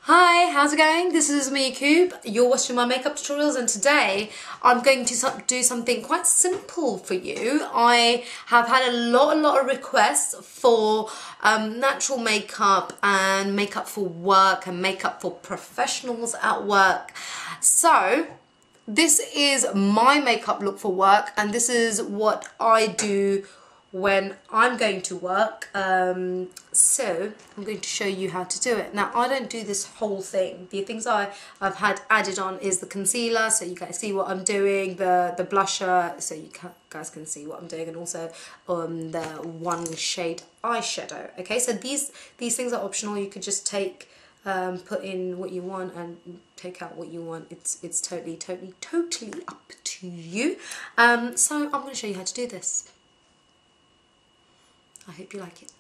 Hi, how's it going? This is me, Coop. You're watching my makeup tutorials, and today I'm going to do something quite simple for you. I have had a lot of requests for natural makeup and makeup for work and makeup for professionals at work. So this is my makeup look for work, and this is what I do when I'm going to work. So I'm going to show you how to do it. Now, I don't do this whole thing. The things I've had added on is the concealer, so you guys see what I'm doing, the blusher, so you guys can see what I'm doing, and also the one shade eyeshadow. Okay, so these things are optional. You could just take put in what you want and take out what you want. It's totally up to you. So I'm going to show you how to do this. I hope you like it.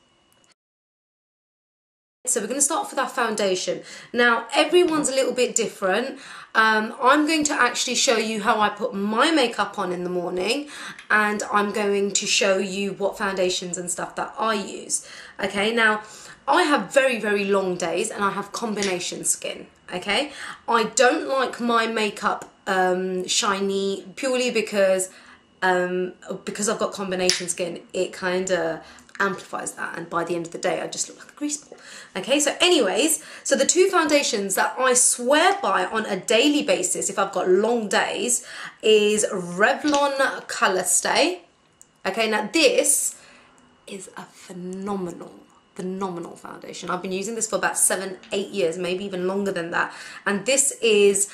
So we're going to start off with our foundation. Now, everyone's a little bit different. I'm going to actually show you how I put my makeup on in the morning, and I'm going to show you what foundations and stuff that I use. Okay, now I have very long days and I have combination skin. Okay, I don't like my makeup shiny purely because I've got combination skin. It kind of amplifies that, and by the end of the day I just look like a grease ball. Okay, so anyways, so the two foundations that I swear by on a daily basis if I've got long days is Revlon Colorstay. Okay, now this is a phenomenal foundation. I've been using this for about 7-8 years, maybe even longer than that, and this is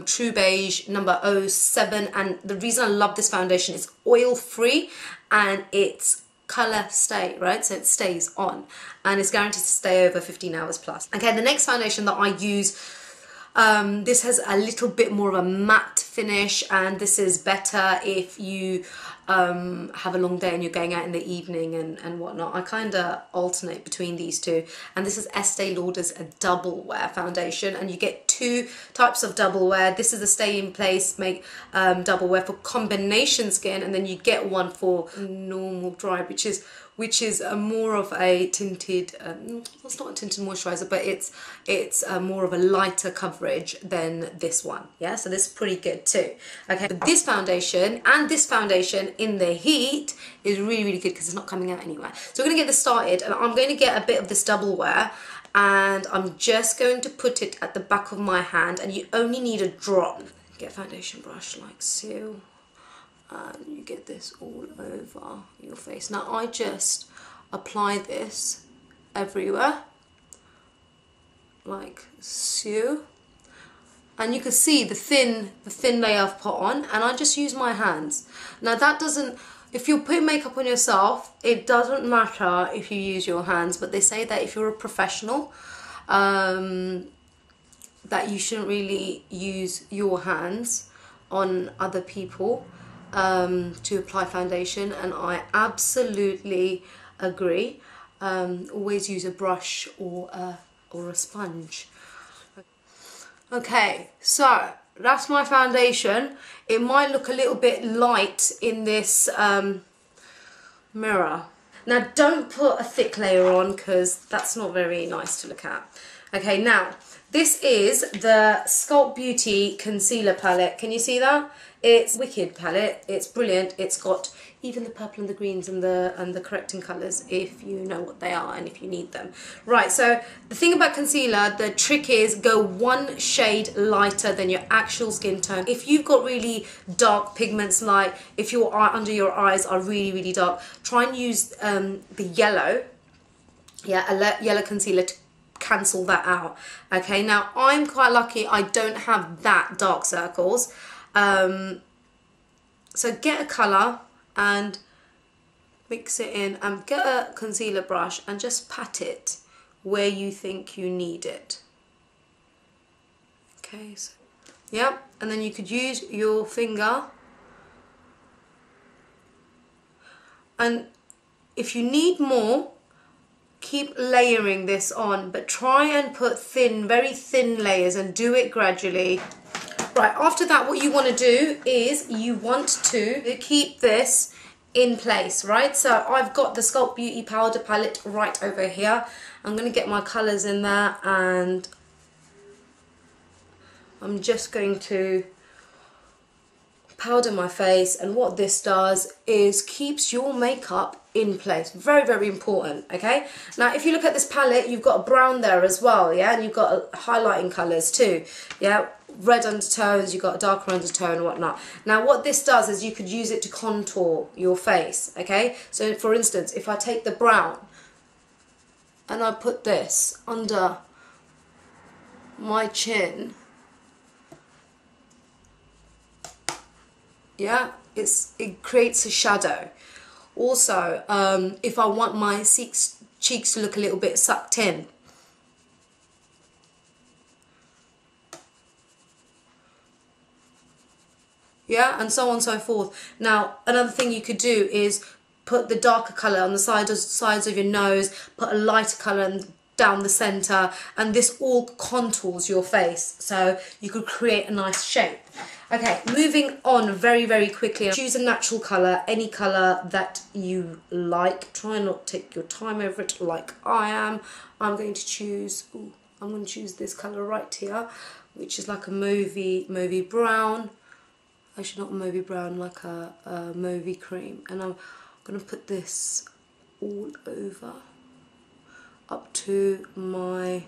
True Beige number 07, and the reason I love this foundation is oil free and it's color stay, right? So it stays on and it's guaranteed to stay over 15 hours plus. Okay, the next foundation that I use, this has a little bit more of a matte finish, and this is better if you have a long day and you're going out in the evening and whatnot. I kind of alternate between these two, and this is Estee Lauder's a double wear foundation, and you get two types of double wear. This is a stay in place double wear for combination skin, and then you get one for normal dry, which is more of a tinted, it's not a tinted moisturizer, but it's more of a lighter coverage than this one. Yeah, so this is pretty good too. Okay, but this foundation and this foundation in the heat is really good because it's not coming out anywhere. So we're gonna get this started, and I'm going to get a bit of this double wear, and I'm just going to put it at the back of my hand, and you only need a drop. Get a foundation brush like so, and you get this all over your face. Now I just apply this everywhere like so, and you can see the thin layer I've put on, and I just use my hands. Now that doesn't, if you put makeup on yourself, it doesn't matter if you use your hands, but they say that if you're a professional, that you shouldn't really use your hands on other people to apply foundation, and I absolutely agree. Always use a brush or a sponge. Okay, so that's my foundation. It might look a little bit light in this mirror. Now don't put a thick layer on because that's not very nice to look at. Okay, now this is the Sculpt Beauty concealer palette. Can you see that? It's wicked palette. It's brilliant. It's got even the purple and the greens and the correcting colours if you know what they are and if you need them. Right, so the thing about concealer, the trick is go one shade lighter than your actual skin tone. If you've got really dark pigments, like if your under your eyes are really dark, try and use the yellow, yeah, a yellow concealer to cancel that out. Okay, now I'm quite lucky I don't have that dark circles. So get a colour and mix it in, and get a concealer brush and just pat it where you think you need it. Okay, so yeah, and then you could use your finger, and if you need more, keep layering this on, but try and put very thin layers and do it gradually. Right, after that, what you want to do is you want to keep this in place, right? So I've got the Sculpt Beauty powder palette right over here. I'm going to get my colours in there and I'm just going to powder my face, and what this does is keeps your makeup in place. Very, very important, okay? Now, if you look at this palette, you've got a brown there as well, yeah? And you've got highlighting colours too, yeah? Red undertones, you've got a darker undertone and whatnot. Now, what this does is you could use it to contour your face, okay? So, for instance, if I take the brown and I put this under my chin, yeah, it creates a shadow. Also, if I want my cheeks to look a little bit sucked in, yeah, and so on and so forth. Now, another thing you could do is put the darker colour on the sides of your nose, put a lighter colour down the centre, and this all contours your face, so you could create a nice shape. Okay, moving on very, very quickly. Choose a natural colour, any colour that you like. Try not to take your time over it like I am. I'm going to choose this colour right here, which is like a mauvey brown. Actually, not a mauvey brown, like a mauvey cream. And I'm going to put this all over, up to my...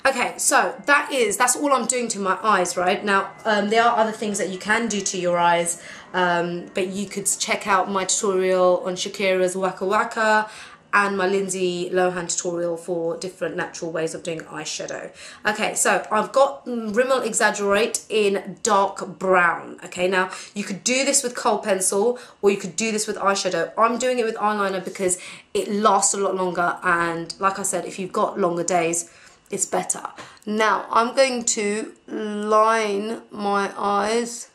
Okay, so that's all I'm doing to my eyes right now. There are other things that you can do to your eyes, but you could check out my tutorial on Shakira's Waka Waka and my Lindsay Lohan tutorial for different natural ways of doing eyeshadow. Okay, so I've got Rimmel Exaggerate in dark brown. Okay, now you could do this with Kohl pencil or you could do this with eyeshadow. I'm doing it with eyeliner because it lasts a lot longer, and like I said, if you've got longer days, it's better. Now I'm going to line my eyes.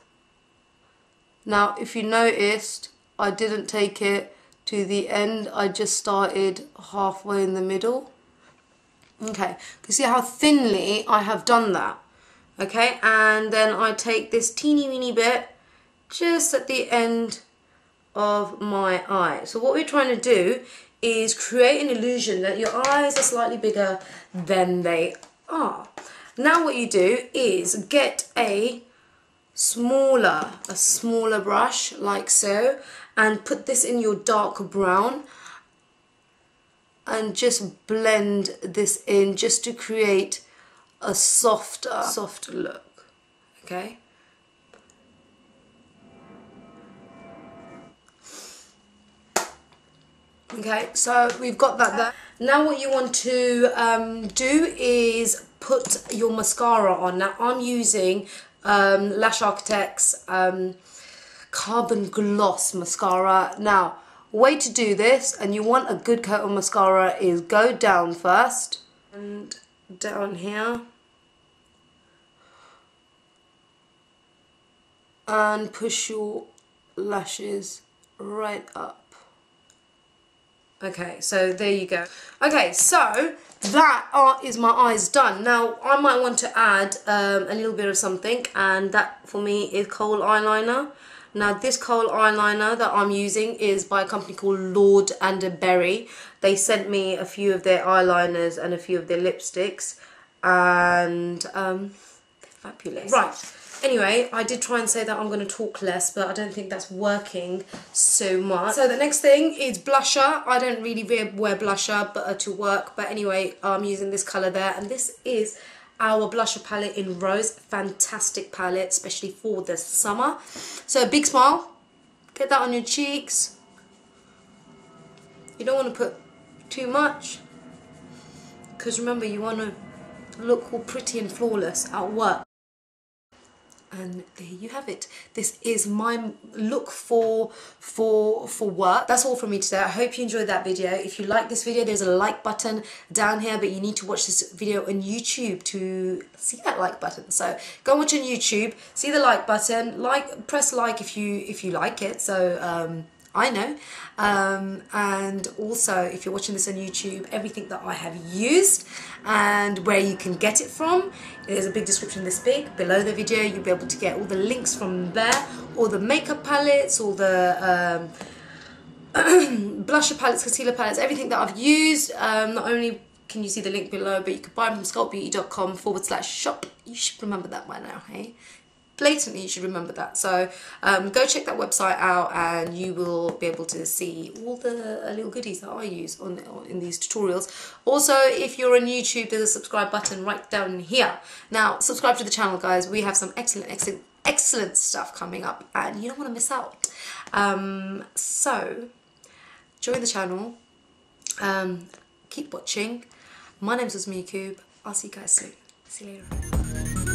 Now if you noticed, I didn't take it to the end, I just started halfway in the middle. Okay, you see how thinly I have done that. Okay, and then I take this teeny weeny bit just at the end of my eye. So what we're trying to do is create an illusion that your eyes are slightly bigger than they are. Now what you do is get a smaller brush like so, and put this in your dark brown and just blend this in just to create a softer look. Okay. Okay, so we've got that there. Now what you want to do is put your mascara on. Now I'm using Lash Architect's Carbon Gloss mascara. Now, way to do this, and you want a good coat of mascara, is go down first and down here and push your lashes right up. Okay, so there you go. Okay, so that is my eyes done. Now I might want to add a little bit of something, and that for me is Kohl eyeliner. Now this Kohl eyeliner that I'm using is by a company called Lord and Berry. They sent me a few of their eyeliners and a few of their lipsticks, and they're fabulous. Right. Anyway, I did try and say that I'm going to talk less, but I don't think that's working so much. So the next thing is blusher. I don't really wear blusher to work, but anyway, I'm using this colour there, and this is our blusher palette in Rose. Fantastic palette, especially for the summer. So a big smile, get that on your cheeks. You don't want to put too much, because remember, you want to look all pretty and flawless at work. And there you have it. This is my look for work. That's all from me today. I hope you enjoyed that video. If you like this video, there's a like button down here, but you need to watch this video on YouTube to see that like button. So go and watch on YouTube, see the like button, press like if you like it, so I know. And also, if you're watching this on YouTube, everything that I have used and where you can get it from, there's a big description this big below the video. You'll be able to get all the links from there, all the makeup palettes, all the blusher palettes, concealer palettes, everything that I've used, not only can you see the link below, but you can buy them from sculptbeauty.com/shop. You should remember that by now, hey? Blatantly, you should remember that. So go check that website out and you will be able to see all the little goodies that I use in these tutorials. Also, if you're on YouTube, there's a subscribe button right down here. Now, subscribe to the channel, guys. We have some excellent stuff coming up and you don't want to miss out. So, join the channel. Keep watching. My name's Uzma. I'll see you guys soon. See you later.